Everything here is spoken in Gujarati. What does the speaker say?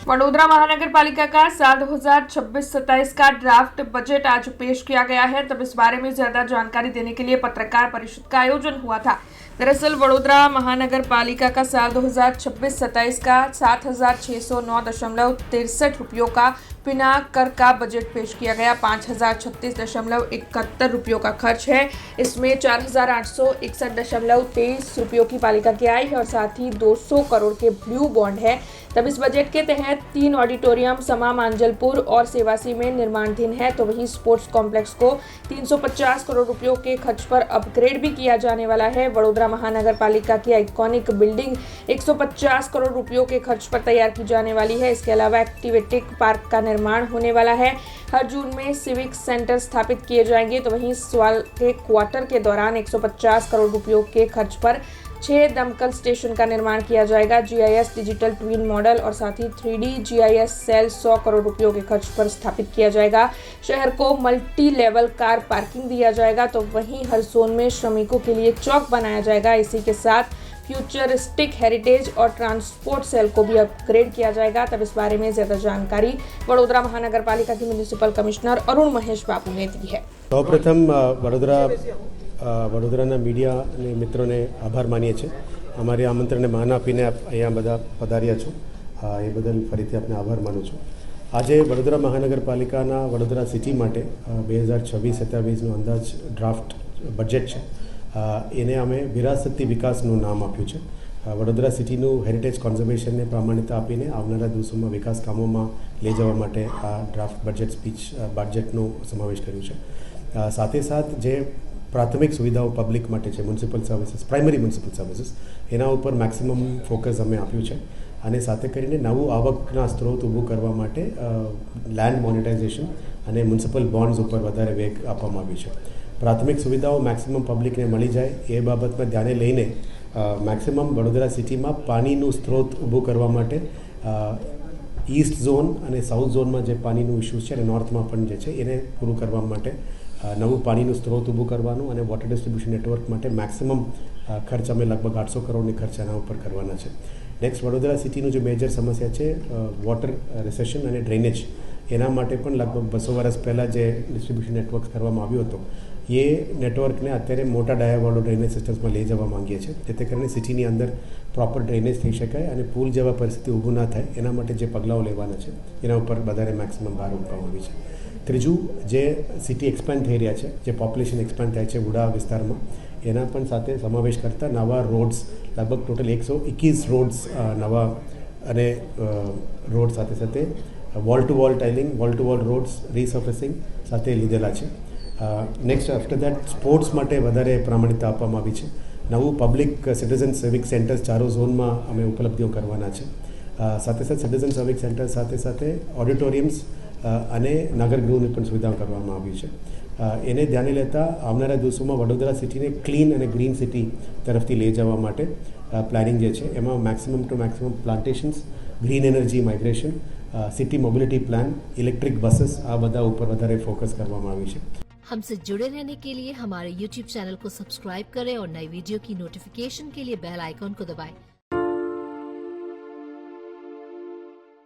वडोदरा महानगर पालिका का साल 2026-27 का ड्राफ्ट बजट आज पेश किया गया है। तब इस बारे में ज्यादा जानकारी देने के लिए पत्रकार परिषद का आयोजन हुआ था। दरअसल वडोदरा महानगर पालिका का साल 2026-27 का 7,609.63 रुपयों का बिना कर का बजट पेश किया गया। 5,036.71 रुपयों का खर्च है। इसमें 4,861.23 रुपयों की पालिका की आय है और साथ ही 200 करोड़ के ब्लू बॉन्ड है। तब इस बजट के तहत 3 ऑडिटोरियम समा मांजलपुर और सेवासी में निर्माणाधीन है। तो वहीं स्पोर्ट्स कॉम्प्लेक्स को 350 करोड़ रुपयों के खर्च पर अपग्रेड भी किया जाने वाला है। वडोदरा महानगर पालिका की आइकॉनिक बिल्डिंग 150 करोड़ रुपयों के खर्च पर तैयार की जाने वाली है। इसके अलावा एक्टिविटी पार्क का निर्माण होने वाला है। हर जून में सिविक सेंटर स्थापित किए जाएंगे। तो वहीं साल के क्वार्टर के दौरान 150 करोड़ रुपयों के खर्च पर 6 दमकल स्टेशन का निर्माण किया जाएगा। जीआईएस डिजिटल ट्विन मॉडल और साथ ही 3D जीआईएस सेल 100 करोड़ रुपयों के खर्च पर स्थापित किया जाएगा। शहर को मल्टी लेवल कार पार्किंग दिया जाएगा। तो वहीं हर जोन में श्रमिकों के लिए चौक बनाया जाएगा। इसी के साथ फ्यूचरिस्टिक हेरिटेज और ट्रांसपोर्ट सेल को भी अपग्रेड किया जाएगा। तब इस बारे में ज्यादा जानकारी वडोदरा महानगर पालिका के म्युनिसिपल कमिश्नर अरुण महेश बाबू ने दी है। સૌપ્રથમ વડોદરાના મીડિયા અને મિત્રોને આભાર માનીએ છીએ। અમારી આમંત્રણને માન આપીને આપ અહીંયા બધા પધાર્યા છો, એ બદલ ફરીથી આપને આભાર માનું છું। આજે વડોદરા મહાનગરપાલિકાના વડોદરા સિટી માટે 2026-27નું અંદાજ ડ્રાફ્ટ બજેટ છે, એને અમે વિરાસતી વિકાસનું નામ આપ્યું છે। વડોદરા સિટીનું હેરિટેજ કોન્ઝર્વેશનને પ્રામાણિકતા આપીને આવનારા દિવસોમાં વિકાસ કામોમાં લઈ જવા માટે આ ડ્રાફ્ટ બજેટનો સમાવેશ કર્યો છે। સાથે સાથ જે પ્રાથમિક સુવિધાઓ પબ્લિક માટે છે, municipal services, primary municipal services, એના ઉપર મેક્સિમમ ફોકસ અમે આપ્યું છે અને સાથે કરીને નવું આવકના સ્ત્રોત ઊભું કરવા માટે લેન્ડ મોનેટાઇઝેશન અને મ્યુનિસિપલ બોન્ડ્સ ઉપર વધારે વેગ આપવામાં આવ્યું છે। પ્રાથમિક સુવિધાઓ મેક્સિમમ પબ્લિકને મળી જાય એ બાબતમાં ધ્યાને લઈને મેક્સિમમ વડોદરા સિટીમાં પાણીનું સ્ત્રોત ઊભું કરવા માટે ઈસ્ટ ઝોન અને સાઉથ ઝોનમાં જે પાણીનું ઇસ્યુઝ છે અને નોર્થમાં પણ જે છે એને પૂરું કરવા માટે નવું પાણીનું સ્ત્રોત ઊભું કરવાનું અને વોટર ડિસ્ટ્રીબ્યુશન નેટવર્ક માટે મેક્સિમમ ખર્ચ અમે લગભગ 800 કરોડની ખર્ચ આના ઉપર કરવાના છે। નેક્સ્ટ વડોદરા સિટીનું જે મેજર સમસ્યા છે વોટર રિસેશન અને ડ્રેનેજ, એના માટે પણ લગભગ 200 વર્ષ પહેલાં જે ડિસ્ટ્રીબ્યુશન નેટવર્ક કરવામાં આવ્યો હતો એ નેટવર્કને અત્યારે મોટા ડાયાવાળો ડ્રેનેજ સિસ્ટમ્સમાં લઈ જવા માંગીએ છીએ, જેથી કરીને સિટીની અંદર પ્રોપર ડ્રેનેજ થઈ શકાય અને પૂલ જેવા પરિસ્થિતિ ઊભું ના થાય એના માટે જે પગલાઓ લેવાના છે એના ઉપર વધારે મેક્સિમમ ભાર મૂકવામાં આવી છે। ત્રીજું, જે સિટી એક્સપાન્ડ થઈ રહ્યા છે, જે પોપ્યુલેશન એક્સપાન્ડ થાય છે વુડા વિસ્તારમાં, એના પણ સાથે સમાવેશ કરતા નવા રોડ્સ લગભગ ટોટલ 121 રોડ્સ નવા અને રોડ સાથે સાથે wall two wall tiling, wall two wall rods resurfacing સાથે લીધેલા છે। નેક્સ્ટ આફ્ટર દેટ સ્પોર્ટ્સ માટે વધારે પ્રામાણિકતા આપવામાં આવી છે। નવું પબ્લિક સિટીઝન સિવિક સેન્ટર્સ ચારો ઝોનમાં અમે ઉપલબ્ધિઓ કરવાના છે। સાથે સાથે સિટીઝન સિવિક સેન્ટર સાથે સાથે ઓડિટોરિયમ્સ અને નાગરગૃહની પણ સુવિધાઓ કરવામાં આવી છે। એને ધ્યાને લેતા આવનારા દિવસોમાં વડોદરા સિટીને ક્લીન અને ગ્રીન સિટી તરફથી લઈ જવા માટે પ્લાનિંગ જે છે એમાં maximum to maximum plantations, green energy migration, city mobility plan, electric buses, આ બધા ઉપર વધારે ફોકસ કરવામાં આવી છે। हमसे जुड़े रहने के लिए हमारे YouTube चैनल को सब्सक्राइब करें और नई वीडियो की नोटिफिकेशन के लिए बेल आइकॉन को दबाएं।